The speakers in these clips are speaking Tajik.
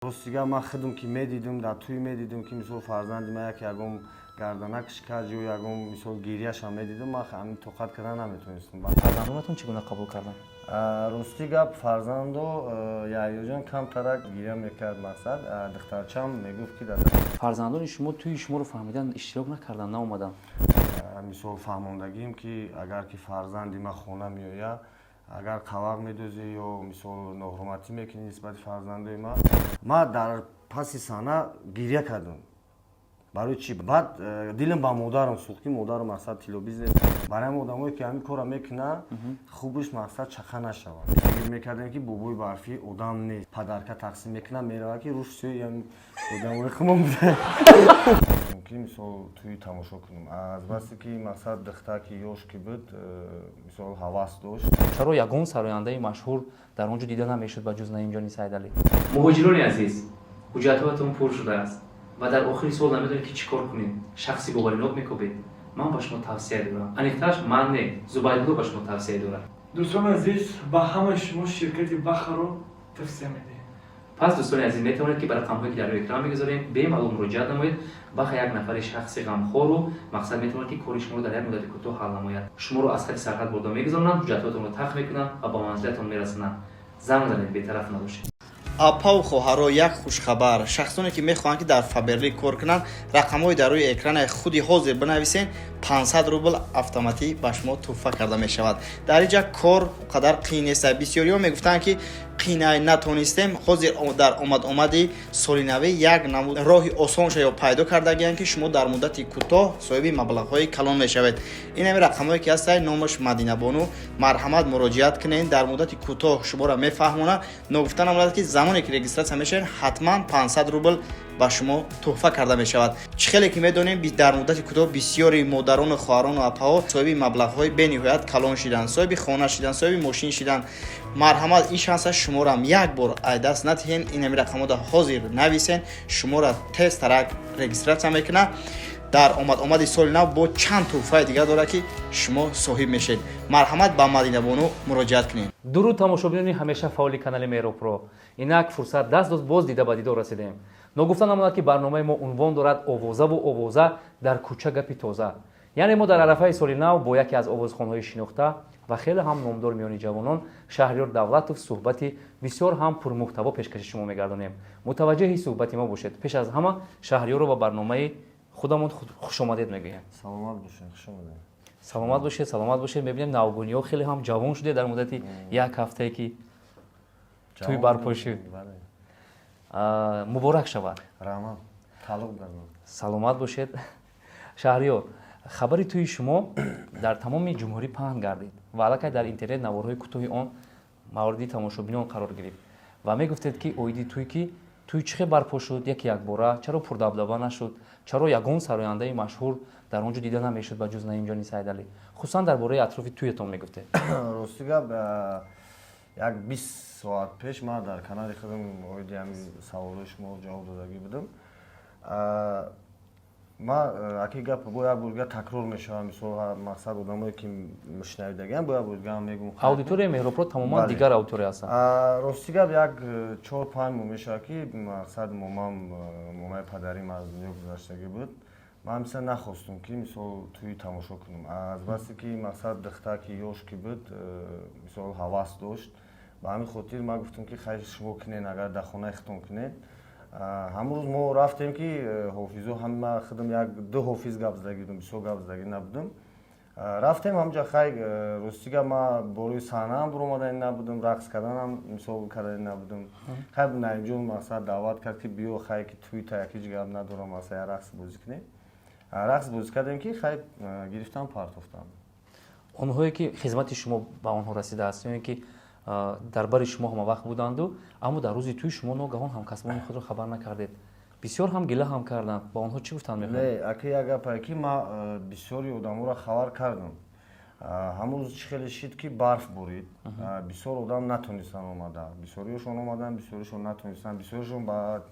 Ростига ман хидм ки медидим дар туй медидим ки мисол фарзанди ман як ягон гарданак шикаҷ ё ягон мисол гирияшам медидим, ман ҳамин тоқат кардан наметонистам. Фарзандонатон чӣ гуна қабул кардан? Рости гап фарзандо яҳёҷон камтарак гирия мекард, мақсад духтарчам мегуфт ки дада Фарзандони шумо туи шуморо фаҳмидан иштирок накардан, наомадан? мисол фаҳмондагием ки агар ки фарзанди ман хона меояд, агар қавақ медӯзе ё мисол ноҳурматӣ мекунӣ нисбати фарзандои ман дар паси саҳна гирия кардам. Барои чӣ? Баъд дилам ба модарам сӯхт ки модарам мақсад тилобизе барои ҳам одамое ки ҳамин кора мекунад хубиш мақсад чақа нашавад. Фикр мекардем ки бобои барфӣ одам нест, падарка тақсим мекунад меравад ки рушсӯи ҳамин одамои хумон буда ки мисол туи тамошо кунам. Азбасе ки мақсад духтар ки ёш ки буд мисол ҳавас дошт. Чаро ягон сарояндаи машҳур дар он ҷо дида намешуд ба ҷуз Наимҷони Сайдалӣ? муҳоҷирони азиз, ҳуҷҷатҳоятон пур шудааст ва дар охири сол намедонед ки чӣ кор кунед. Шахси боваринок мекобед. Ман ба шумо тавсия дорам. Аниқтараш ман не, Зубайдулло ба шумо тавсия дорад. دوستان عزیز با همه شما شرکت بخر رو توصیه میدیم. پس دوستان عزیز میتوانید که به رقم‌هایی که در روی اکران میگذاریم به معلوم مراجعه نمایید. بخ یک نفر شخصی غمخوار رو مقصد میتواند که کاری شما رو در یک مدت کوتاه حل نماید. شما رو از خط سرحد بردا میگذارند، حجتاتون رو تخ میکنند و به منزلتون میرسونند. زنگ بزنید، بی‌طرف نباشید. апа ва хоҳаро як хушхабар. Шахсоне ки мехоҳанд ки дар Фаберли кор кунанд, рақамҳои дар рӯи экрани худи ҳозир бинависен, 500 рубл автоматӣ ба шумо туҳфа карда мешавад. Дар инҷа кор қадар қиин нест. Бисёриҳо мегуфтанд ки қинай натонистем. Ҳозир дар омади соли навӣ як намуд роҳи осонша ё пайдо кардагианд ки шумо дар муддати кӯтоҳ соҳиби маблағҳои калон мешавед. Ин ҳамин рақамҳое ки ҳастанд, номаш Мадинабону, марҳамат муроҷиат кунед. Дар муддати кӯтоҳ шуморо мефаҳмонад. Ногуфта намудад ки замоне ки регистратсия мешавед, ҳатман 500 рубл ба шумо туҳфа карда мешавад. Чӣ хеле ки медонем дар муддати кӯтоҳ бисёри модарону хоҳарону апаҳо соҳиби маблағҳои бениҳоят калон шиданд, соҳиби хона шиданд, соҳиби мошин шиданд. Марҳамат, ин шанса шуморо ҳам як бор айдаст натиҳен. Ин ҳамин рақамҳода ҳозир нависен, шуморо тез тарак регистратсия мекунад. дар омади соли нав бо чанд туҳфаи дигар дорад ки шумо соҳиб мешед. Марҳамат ба Мадинабону муроҷиат кунед. дуруд тамошобинони ҳамеша фаъоли канали Меропро. Инак фурсат даст дод, боз дида ба дидор расидем. Ногуфта намонад ки барномаи мо унвон дорад овозаву овоза дар кӯча гапи тоза. яъне мо дар арафаи соли нав бо яке аз овозхонҳои шинохта ва хеле ҳам номдор миёни ҷавонон Шаҳриёр Давлатов суҳбати бисёр ҳам пурмуҳтаво пешкаши шумо мегардонем. Мутаваҷҷеҳи суҳбати мо бошед. Пеш аз ҳама Шаҳриёрро ба барномаи худамон хушомадед мегӯям. Саломат бошед, хуш омадед. Саломат бошед, саломат бошед. Мебинем навгониҳо хеле ҳам ҷавон шуде дар муддати як ҳафтае ки туй барпо шуд. Муборак шавад. Раҳмат. Таълуқ дарман. Саломат бошед. Шаҳриёр, хабари туи шумо дар тамоми ҷумҳурӣ паҳн гардид ва аллакай дар интернет навораҳои кӯтоҳи он мавриди тамошобинон қарор гирифт ва мегуфтед ки оиди туй ки туй чӣ хел барпо шуд якбора, чаро пурдабдаба нашуд, чаро ягон сарояндаи машҳур дар он ҷо дида намешуд ба ҷуз Наимҷони Сайдалӣ. Хусусан дар бораи атрофи туйятон мегуфтед. Рости гап як 20 соат пеш ман дар канали худам оиди ҳамин саволҳои шумо ҷавоб додагӣ будам. ман аки гап бо як бурга такрор мешавам. Мисол мақсад одамое ки мушнавидагиам бо як бурга мегум. Аудиторияи Меҳробро тамоман дигар аудитория ҳастанд. Рости гап як 4-5 моҳ мешавад ки мақсад момаи падарим аз дунё гузаштагӣ буд. Ман мисла нахостум ки мисол туи тамошо кунам. Азбасе ки мақсад духтар ки ёш ки буд мисол ҳавас дошт. Ба ҳамин хотир ман гуфтам ки хайр шумо кунед, агар дар хонаи худтон кунед. ҳамон рӯз мо рафтем ки ҳофизо ҳама худам як 2 ҳофиз гап задагӣ будам, бисёр гап задагӣ набудам. рафтем ҳамҷа хай ростига ман борои саҳнаам буромадани набудам, рақс карданам мисол кардани набудам. хай Наимҷон мақсад даъват кард ки биё хай ки туи та як ҳеҷ гап надорам, мақсад як рақс бозӣ кунем. рақс бозӣ кардем ки хай гирифтам партофтам. онҳое ки хизмати шумо ба онҳо расидааст, ёне ки дар бари шумо ҳамавақт буданду, аммо дар рӯзи туи шумо ногаҳон ҳамкасбони худро хабар накардед. бисёр ҳам гила ҳам карданд. Ба онҳо чӣ гуфтанд мехоҳед? Не, аки як гапае ки ман бисёри одаморо хабар кардам. ҳамон рӯз чӣ хеле шид ки барф борид. бисёр одам натонистанд омадан. бисёриҳошон омаданд, бисёришон натонистанд. бисёришон ба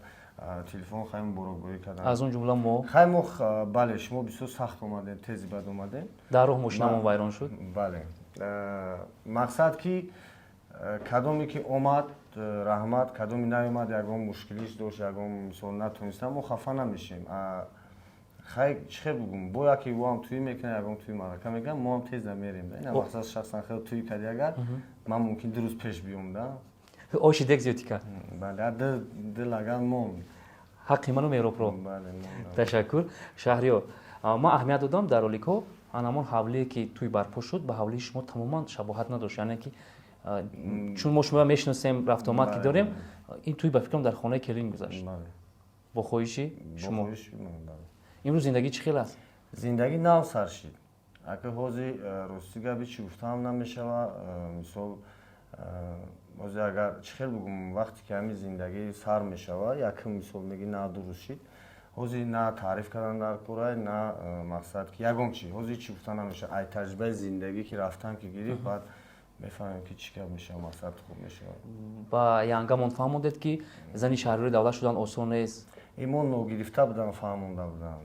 телефон хай муборакбоӣ карданд. аз он ҷумла мо хай мо бале шумо бисёр сахт омадем, тези бад омадем. дар роҳ мошинамон вайрон шуд. бале. мақсад ки кадоме ки омад раҳмат, кадоме наомад, ягон мушкилиш дошт, ягон мисол натонистам, мо хафа намешем. хай чӣ хел бугум, бо яке воам туй мекунад, ягон туй марака мекунад, мо ҳам тезда мерем. Ина мақсад шахсан хел туй кади агар ман мумкин 2 рӯз пеш биём да. оши дек зиёдӣ кард. Бале, дил агар монд. ҳаққи ману меропро. Бале, монд. ташаккур. Шаҳриёр, ман аҳамият додам дар роликҳо анамон ҳавлие ки туй барпо шуд ба ҳавлии шумо тамоман шабоҳат надошт. Яъне ки чун мо шумо мешиносем рафтуомад ки дорем, ин туй ба фикрам дар хонаи келин гузашт. бо хоҳиши шумо. имрӯз зиндагӣ чӣ хел аст? зиндагӣ нав сар шид. Ака ҳозир рости габи чӣ гуфтаам намешава, мисол ҳозир агар чӣ хел бугум, вақте ки ҳамин зиндагӣ сар мешава, якм мисол меги на дуруст шид, ҳозир на таъриф кардан дар кора, на мақсад ки ягон чӣ, ҳозир чӣ гуфтан намешава, ай таҷрибаи зиндагӣ ки рафтан ки гирифт, баъд мефаҳмем ки чӣ гап мешава, мақсад хуб мешава. ба янгамон фаҳмондед ки зани шаҳриёри давлат шудан осон нест. Имон ногирифта будам, фаҳмонда будам.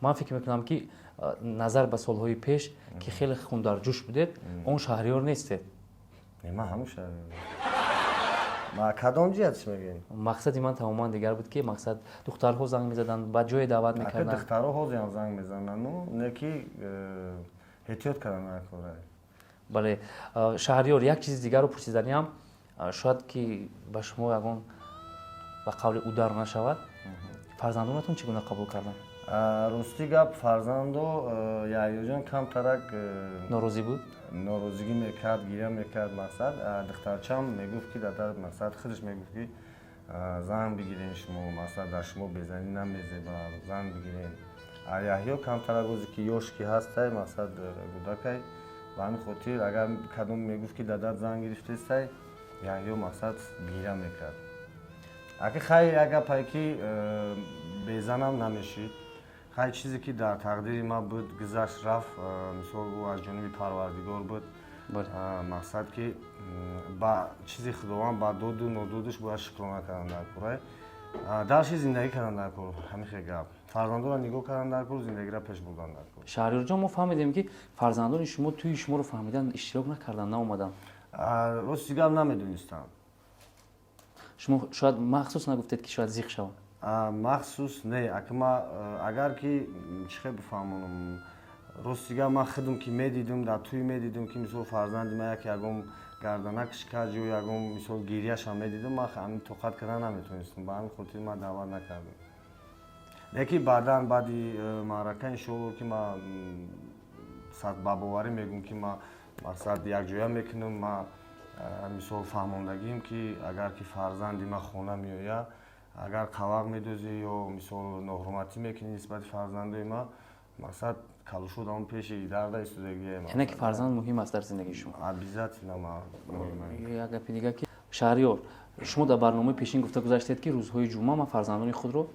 ман фикр мекунам ки назар ба солҳои пеш ки хеле хундарҷӯш будед, он шаҳриёр нестед. Ман ҳамун шаҳриёр. Ма кадом ҷиҳат чӣ мегӯед? мақсади ман тамоман дигар буд ки мақсад духтарҳо занг мезаданд, ба ҷое даъват Ака мекарданд. духтаро ҳозирам занг мезананд, не ки эҳтиёт кардан накора. бале, шаҳриёр, як чизи дигарро пурсиданиам, шояд ки ба шумо ягон ба қавли удар нашавад. фарзандонатон чӣ гуна қабул карданд? Рости гап, фарзандо яҳёҷон камтарак норозӣ буд? норозигӣ мекард, гиря мекард. Мақсад духтарчам мегуфт ки дадар, мақсад худаш мегуфт ки зан бигирен шумо, мақсад дар шумо безанӣ намезеба, зан бигирен. Яҳё камтарак озе ки ёш ки ҳастай, мақсад кӯдакай, ба ҳамин хотир агар кадом мегуфт ки дадар зан гирифтестай, яҳё мақсад гиря мекард. Ака хай як гапай ки безанам намешид. хай чизе ки дар тақдири ман буд, гузашт рафт, мисол ӯ аз ҷониби Парвардигор буд. мақсад ки ба чизи худованд ба доду нододаш бояд шукрона кардан дар кора. дарши зиндагӣ кардан дар кор, ҳамин хел гап. фарзандонро нигоҳ кардан дар кор, зиндагиро пеш бурдан дар кор. шаҳриёрҷон, мо фаҳмидем ки фарзандони шумо туи шуморо фаҳмидан иштирок накардан, наомаданд. рости гап намедонистам. шумо шояд махсус нагуфтед ки шояд зиқ шаванд. махсус не, агар ки чӣ хел бифаҳмонам, рости гап ман худам ки медидум, дар туй медидум ки мисол фарзанди ман як ягон гарданакш каҷ ё ягон мисол гирияшам медидум, ман ҳамин тоқат кардан наметонистам, ба ҳамин хотир ман даъват накардам. лекин баъдан баъди маърака иншоалло ки ман ба боварӣ мегӯм ки ман мақсад якҷоя мекунам, ман мисол фаҳмондагием ки агар ки фарзанди ман хона меояд, агар қавақ медозӣ ё мисол ноҳурматӣ мекунӣ нисбати фарзандои ман, мақсад калошот ҳамон пеши дарда истодагие. яъне ки фарзанд муҳим аст дар зиндагии шумо. обязательно як гапи дигар ки шаҳриёр, шумо дар барномаи пешин гуфта гузаштед ки рӯзҳои ҷумъа ман фарзандони худро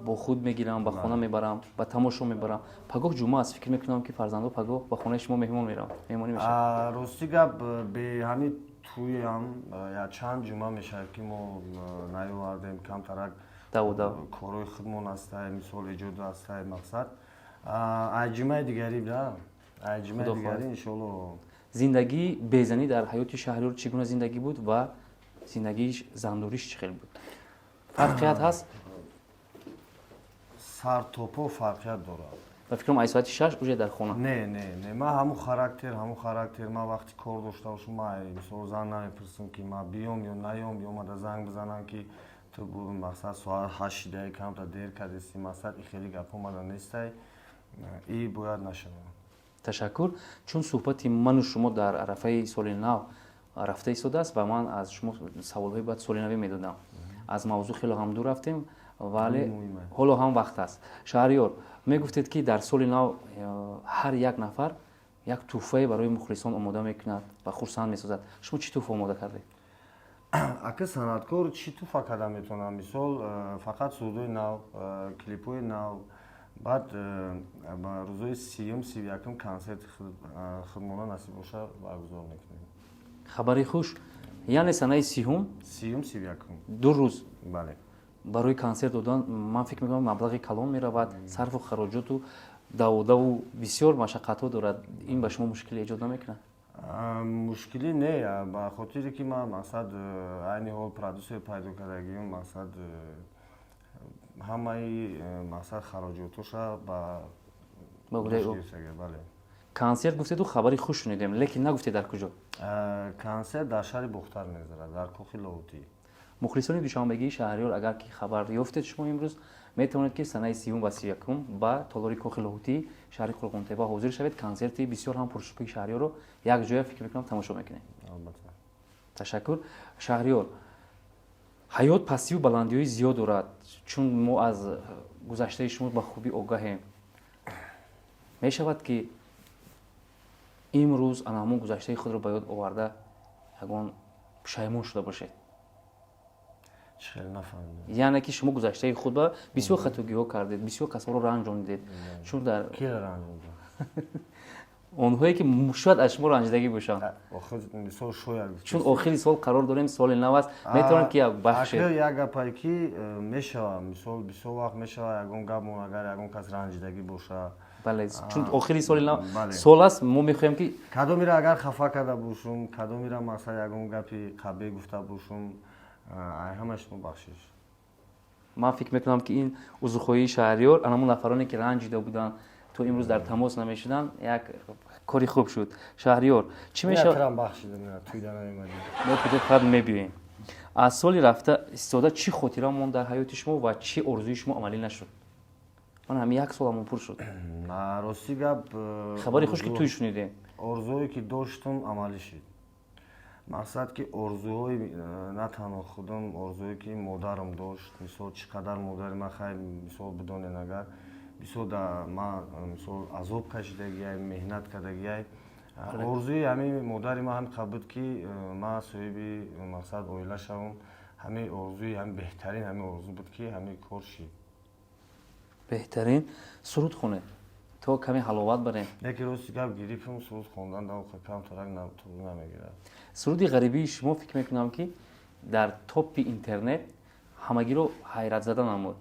бо худ мегирам, ба хона мебарам, ба тамошо мебарам. пагоҳ ҷумъа аст, фикр мекунам ки фарзандо пагоҳ ба хонаи шумо меҳмон мераванд, меҳмонӣ мешаванд. рости гап, бе ҳамин туям як чанд ҷумъа мешавад ки мо наёвардем, камтарак корои худмон ҳастай, мисол эҷод ҳастай, мақсад ай ҷумъаи дигари да, ай ҷумъаи дигари иншоалло. зиндагии безанӣ дар ҳаёти шаҳриёр чӣ гуна зиндагӣ буд ва зиндагии зандориш чӣ хел буд? фарқият ҳаст? сартопо фарқият дорад. ба фикрам аз соати 6 уже дар хона. Не, ман ҳамун характер, ман вақти кор дошта бошам, ман мисол зан намепурсам ки ман биём ё наём, ё омада занг бизанам ки ту мақсад соат 8 шидаи камта дер кардеси, мақсад и хеле гапҳо мада нестай, и бояд нашавад. ташаккур. чун суҳбати ману шумо дар арафаи соли нав рафта истодааст ва ман аз шумо саволҳои баъд соли навӣ медодам. аз мавзӯъ хело ҳам дур рафтем, вале ҳоло ҳам вақт аст. шаҳриёр, мегуфтед ки дар соли нав ҳар як нафар як тӯҳфае барои мухлисон омода мекунад ва хурсанд месозад. шумо чӣ тӯҳфа омода кардед? ака санъаткор чӣ тӯҳфа карда метавонам? мисол фақат судои нав, клипҳои нав, баъд рӯзои 30-31 консерти худмона насиб боша баргузор мекунем. хабари хуш, яъне санаи 30-31 ду рӯз бале барои консерт додан, ман фикр мекунам маблағи калон меравад, сарфу хароҷоту даводаву бисёр машаққатҳо дорад. ин ба шумо мушкиле эҷод намекунад? мушкилӣ не ба хотире ки ман мақсад айни ҳол продюсер пайдо кардагиам мақсад ҳамаи мақсад хароҷотуша ба бале. консерт гуфтеду хабари хуш шунидем, лекин нагуфте дар куҷо? Консерт дар шаҳри Бухтар мезарад, дар Кӯхи Лоҳутӣ. мухлисони душанбегии Шаҳрёр агар ки хабар ёфтед шумо имрӯз метавонед ки санаи 30 ва 31 ба толори Кӯхи Лоҳутӣ шаҳри Қурғонтеба ҳозир шавед. консерти бисёр ҳам пуршукӯи Шаҳрёрро як ҷоя фикр мекунам тамошо мекунем. Албатта. ташаккур. Шаҳрёр, ҳаёт пастию баландиҳои зиёд дорад. чун мо аз гузаштаи шумо ба хубӣ огаҳем, мешавад ки имрӯз ана ҳамон гузаштаи худро ба ёд оварда ягон пушаймон шуда бошед? Чӣ хел нафаҳмидам. яъне ки шумо гузаштаи худро бисёр хатогиҳо кардед, бисёр касоро ранҷонидед. чун дар Киро ранҷондам? онҳое ки шояд аз шумо ранҷидагӣ бошанд. охир мисол шояд. чун охири сол қарор дорем, соли нав аст, метавонед ки як бахше акр як гапае ки мешава, мисол бисёр вақт мешава ягон гапмон агар ягон кас ранҷидагӣ боша. бале, чун охири соли нав бале. сол аст, мо мехоҳем ки кадомира агар хафа карда бошум, кадомира мақсад ягон гапи қабеҳ гуфта бошум, ай ҳамаашро бахшиш. ман фикр мекунам ки ин узухоии Шаҳрёр, анамон нафароне ки ранҷида буданд то имрӯз дар тамос намешуданд, як кори хуб шуд. Шаҳрёр, чӣ мешавад? Метарам бахшидам, туйда намемадим. мо куҷо фақат мебиёем. аз соли рафта истода чӣ хотира монд дар ҳаёти шумо ва чӣ орзуи шумо амалӣ нашуд? ман ҳамин як соламон пур шуд. Рости гап хабари хуш ки туй шунидем. орзуое ки доштам амалӣ шид. мақсад ки орзуҳои на танҳо худам, орзуое ки модарам дошт, мисол чӣ қадар модари ман хай мисол бидонед агар бисёр дар ман мисол азоб кашидагиай, меҳнат кардагиай, орзуи ҳамин модари ман ҳамин буд ки ман соҳиби мақсад оила шавам. ҳамин орзуи ҳамин беҳтарин ҳамин орзу буд ки ҳамин кор шид. беҳтарин суруд хонед то каме ҳаловат барем. яке рости гап гирифтам, суруд хондан камтарак туру намегирад. суруди ғарибии шумо фикр мекунам ки дар топи интернет ҳамагиро ҳайратзада намуд.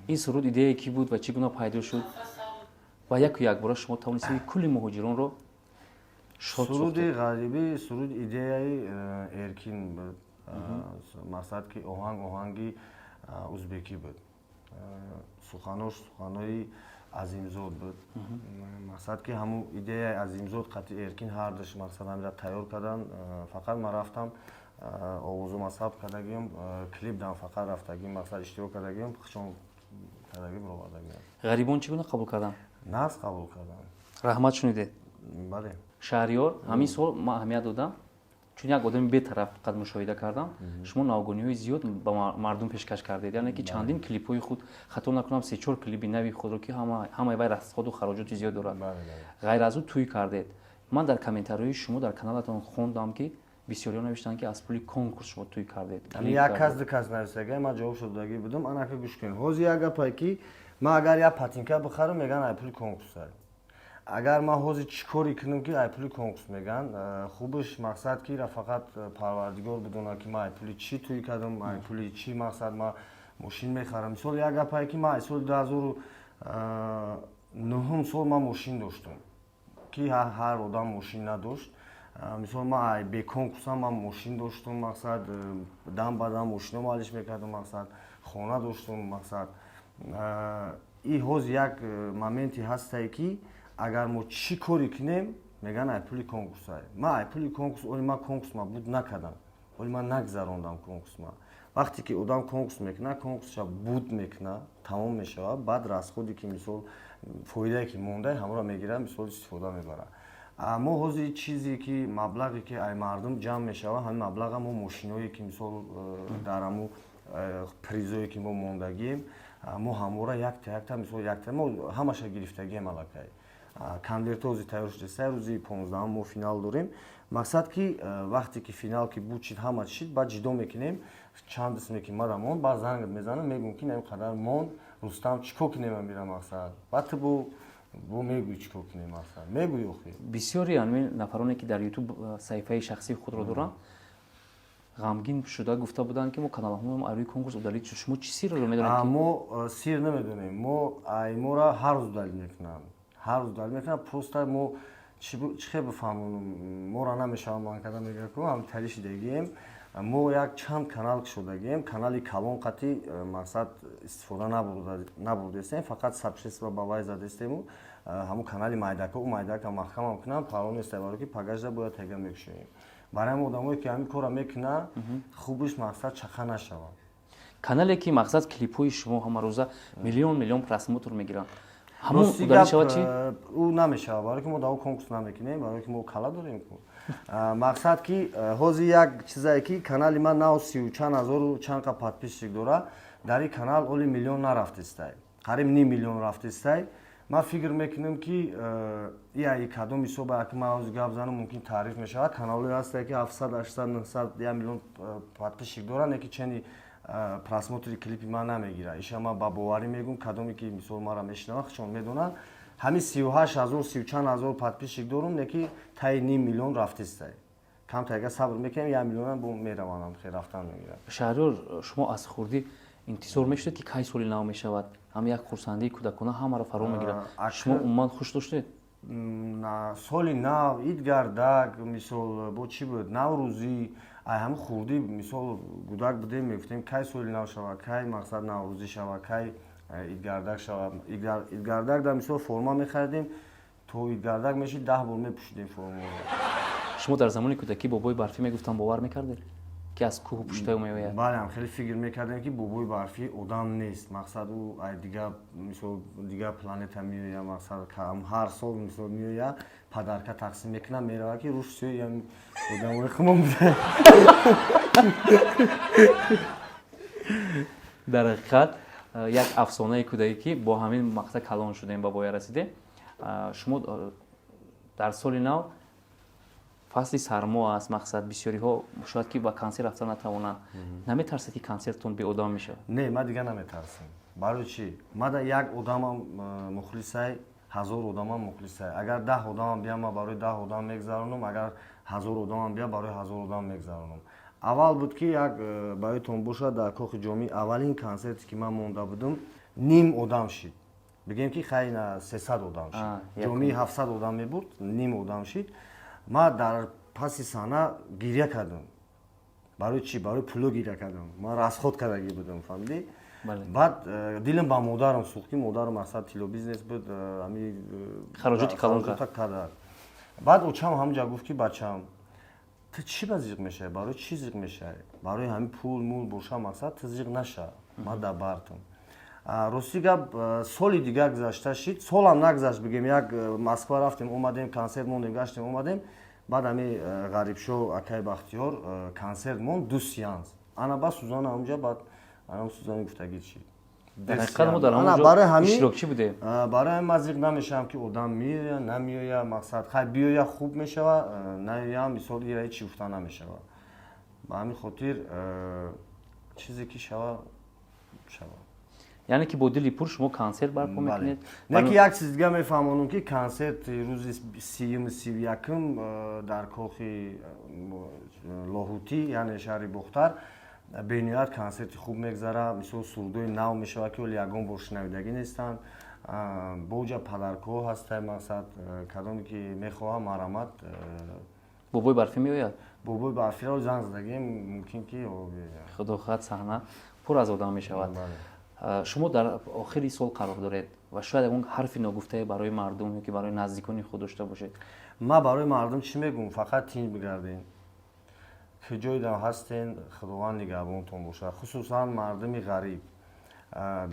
ин суруд идеяе ки буд ва чӣ гуна пайдо шуд ва яку якбора шумо тавонистед кулли муҳоҷиронро шод суруди ғарибӣ, суруди идеяи Эркин буд. мақсад ки оҳанги узбекӣ буд. суханош суханои Азимзод буд. мақсад ки ҳамун идеяи Азимзод қатъи Эркин ҳардаш мақсад ҳамира тайёр кардан. фақат ман рафтам овозума сабт кардагиам, клип дам фақат рафтагим, мақсад иштирок кардагиам, пахшон кардагим, ровардагиам. ғарибон чӣ гуна қабул карданд? нас қабул кардам. раҳмат шунидед. бале. Шаҳрёр, ҳамин сол ман аҳамият додам, чун як одами бетараф фақат мушоҳида кардам. шумо навгониҳои зиёд ба мардум пешкаш кардед, яъне ки чандин клипҳои худ, хато накунам 3-4 клипи нави худро ки ҳамаи вай расходу хароҷоти зиёд дорад. ғайр аз ӯ туй кардед. ман дар комментарҳои шумо дар каналатон хондам ки бисёриҳо навиштанд ки аз пули конкурс шумо туй кардед. як кас ду кас нависагай, ман ҷавоб шодагӣ будам. анака гӯш кунед. ҳозир як гапае ки ман агар як патинка бихарам меган ай пули конкурс ай. агар ман ҳозир чӣ коре кунам ки ай пули конкурс меган, хубаш мақсад ки ра фақат парвардигор бидонад ки ман ай пули чӣ туй кардам, ай пули чӣ мақсад ман мошин мехарам. мисол як гапае ки ман соли 2009 сол ман мошин доштам ки ҳар одам мошин надошт. мисол ман ай бе конкурсам ман мошин доштам, мақсад дам ба дам мошино маълиш мекардам, мақсад хона доштам, мақсад и ҳозир як моменти ҳастае ки агар мо чӣ коре кунем меган ай пули конкурс ай. ман ай пули конкурс оли ман конкурс ма буд накардам, оли ман нагзарондам конкурс ма. вақте ки одам конкурс мекунад, конкурсша буд мекунад, тамом мешавад, баъд расходе ки мисол фоидае ки монда ҳамаро мегирад, мисол истифода мебарад. мо ҳозир чизе ки маблағе ки ай мардум ҷамъ мешавад, ҳамин маблаға мо мошиное ки мисол дар ҳамун призое ки мо мондагием, мо ҳамора якта мисол якта мо ҳамаша гирифтагием аллакай. конвертҳо ҳозир тайёр шуда, сай рӯзи 15 мо финал дорем. мақсад ки вақте ки финал ки буд шид, ҳама шид, баъд ҷидо мекунем, чанд дисме ки мада монд, баъд занг мезанам, мегӯм ки ин қадар монд, Рустам чӣ кор кунем амира мақсад. баъд ту бо мегӯй чӣ кор кунем мақсад. мегӯй охир. бисёри ҳамин нафароне ки дар ютуб саҳифаи шахсии худро доранд, ғамгин шуда гуфта буданд ки мо каналҳоам аз рӯи конкурс удалид шуд. шумо чӣ сирро медонед? мо сир намедонем. мо мора ҳар рӯз удалид мекунам. ҳар рӯз удалид мекунам. просто мо چی بفهمونم مورا نمیشم من کدام میگه که هم تریش دیگیم ما یک چند کانال شدگیم کانالی کلون قطعی مقصد استفاده نبودیم فقط سابشس و باوای زدستیم همون کانالی مایداک و مایداک هم محکم هم کنم پارون استفاده که پاگاج باید تگه میکشیم برای مردمایی که همین کارا میکنه خوبش مقصد چخه نشود канале ки мақсад клипҳои шумо ҳамарӯза миллион просмотр мегиранд ҳамон уда мешавад чи او نمیشه برای که ما داو کنکورس نمیکنیم برای که ما کلا داریم مقصد که هوزی یک چیزایی که کانال من ناو 30 هزار و چند کا подписчик داره در این کانال اولی میلیون نرفته است قریب نیم میلیون رفته است ما فکر میکنم که ای کدوم حساب که ما از گپ زنم ممکن تعریف میشه کانالی هست که 700 800 900 میلیون подписчик داره که چنین просмотри клипи ман намегира иша ман ба боварӣ мегӯм кадоме ки мисол маро мешинава чун медонанд ҳамин 38 000 34 000 подписчик дорум неки таи ним миллион рафтистай кам тайга сабр мекунем 1 миллион бо мераванам хе рафтан мегирам шаҳрёр шумо аз хурдӣ интизор мешудед ки кай соли нав мешавад ҳам як хурсандии кӯдакона ҳамаро фаро мегирад шумо умуман хуш доштед на соли нав ид гардак мисол бо чӣ буд наврӯзӣ ай ҳам хурдӣ мисол гудак будем мегуфтем кай соли нав шава кай мақсад наврӯзӣ шава кай идгардак шава идгардак дар мисол форма мехаридем то идгардак мешид 10 бор мепӯшидем формаро шумо дар замони кӯдакӣ бобои барфӣ мегуфтан бовар мекардед ки аз кӯҳу пуштаё меояд бале ҳам хеле фикр мекардем ки бобои барфӣ одам нест мақсад ӯ ай дига мисол дига планета меоя мақсад ҳар сол мисол меоя падарка тақсим мекуна мерава ки руш сӯи ям одамои хумон буда дар ҳақиқат як афсонаи кӯдакӣ ки бо ҳамин мақсад калон шудем ба воя расидем шумо дар соли нав фасли сармо аст мақсад бисёриҳо шояд ки ба консерт рафта натавонанд наметарсед ки консерттон беодам мешавад не ма дига наметарсам барои чӣ ма да як одамам мухлисай 1000 одамам мухлисай агар 10 одамам биям ма барои 10 одам мегзаронам агар 1000 одамам бия барои 1000 одам мегзаронам аввал буд ки як бароитон бошад дар кохи ҷомӣ аввалин консерте ки ман монда будам ним одам шид бигем ки хайна 300 одам шид ҷомии 700 одам мебурд ним одам шид ма дар паси саҳна гиря кардам барои чӣ барои пуло гиря кардам ман расход кардагӣ будам фаҳмидӣ баъд дилам ба модарам сӯхт ки модарам мақсад тило бизнес буд ами хароҷоти калон кард баъд очам ҳамҷа гуфт ки бачам ту чӣ ба зиқ мешавӣ барои чӣ зиқ мешавӣ барои ҳамин пул мул боша мақсад ту зиқ наша ма дар бартам рости гап соли дигар гузашта шид солам нагузашт бигем як москва рафтем омадем консерт мондем гаштем омадем баъд ами ғарибшо акай бахтиёр консерт монд 2 сеанс ана ба сузана онҷа баъд анам сузани гуфтагӣ чӣ дар ҳақиқат мо дар ҳамонҷо иштирокчӣ будем барои ҳамин мазиқ намешавам ки одам меоя намеоя мақсад хай биёя хуб мешава наоям мисол ира ҳечи гуфта намешава ба ҳамин хотир чизе ки шава шава яъне ки бо дили пур шумо консерт барпо мекунед не ки як чиз дига мефаҳмонам ки консерт рӯзи 30-31 дар кохи лоҳутӣ яъне шаҳри бохтар бениҳоят консерти хуб мегзара мисол сурдои нав мешава ки оли ягон бор шинавидагӣ нестанд боҷа падаркҳо ҳастай мақсад кадоме ки мехоҳам марамат бобои барфӣ меояд бобои барфиро занг задагем мумкин ки худохоҳад саҳна пур аз одам мешавад шумо дар охири сол қарор доред ва шояд ягон ҳарфи ногуфтае барои мардум ё ки барои наздикони худ дошта бошед ма барои мардум чӣ мегӯм фақат тинҷ бигардем ки ҷойдам ҳастен худованд нигаҳбонтон бошад хусусан мардуми ғариб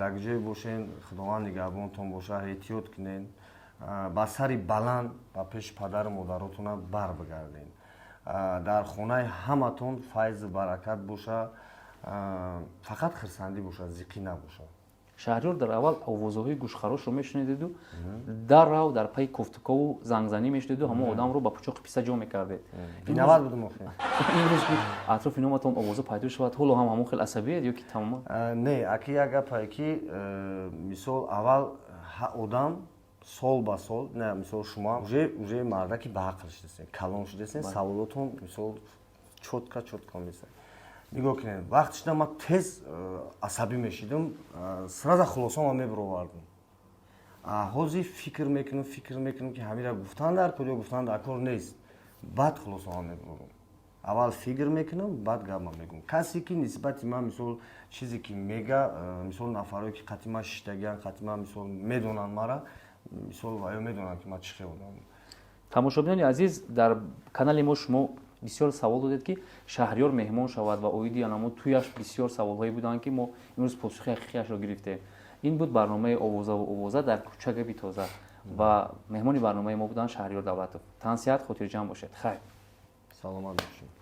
дар ҷое бошен худованд нигаҳбонтон бошад эҳтиёт кунен ба сари баланд ба пеши падару модаротона барбигарден дар хонаи ҳаматон файзу баракат боша фақат хирсандӣ бошад зиқӣ набошад шаҳрёр дар аввал овозаҳои гӯшхарошро мешунидеду даррав дар пайи кофтукову зангзанӣ мешунеду ҳамон одамро ба пӯчоқи писа ҷо мекардед инавад будем имрӯз ки атрофи номатон овоза пайдо шавад ҳоло ҳам ҳамон хел асабиед ё ки тамоман не аки як гапае ки мисол аввал одам сол ба сол не мисол шумо уже мардаки баақл шудесен калон шудесен саволотон мисол чотка мисал нигоҳ кунед вақти шуда ма тез асабӣ мешидам сразу хулосаро мебаровардам ҳозир фикр мекунам ки ҳамира гуфтан дар кор ё гуфтан дар кор нест. Баъд хулосаҳо мебурам. Аввал фикр мекунам, баъд гапам мегӯям. Касе ки нисбати ман мисол чизе ки мега, мисол нафарое ки қати ман шиштагианд, қати ман мисол медонанд мара, мисол ва ё медонанд ки ман чӣ хел одамам. тамошобинони азиз, дар канали мо шумо бисёр савол додед ки шаҳрёр меҳмон шавад ва оиди анамо туяш бисёр саволҳое буданд ки мо имрӯз посухи ҳақиқиашро гирифтем. ин буд барномаи овозаву овоза дар кӯча гапи тоза ва меҳмони барномаи мо буданд Шаҳрёр Давлатов. Тансиҳат, хотирҷамъ бошед. Хайр. Саломат бошед.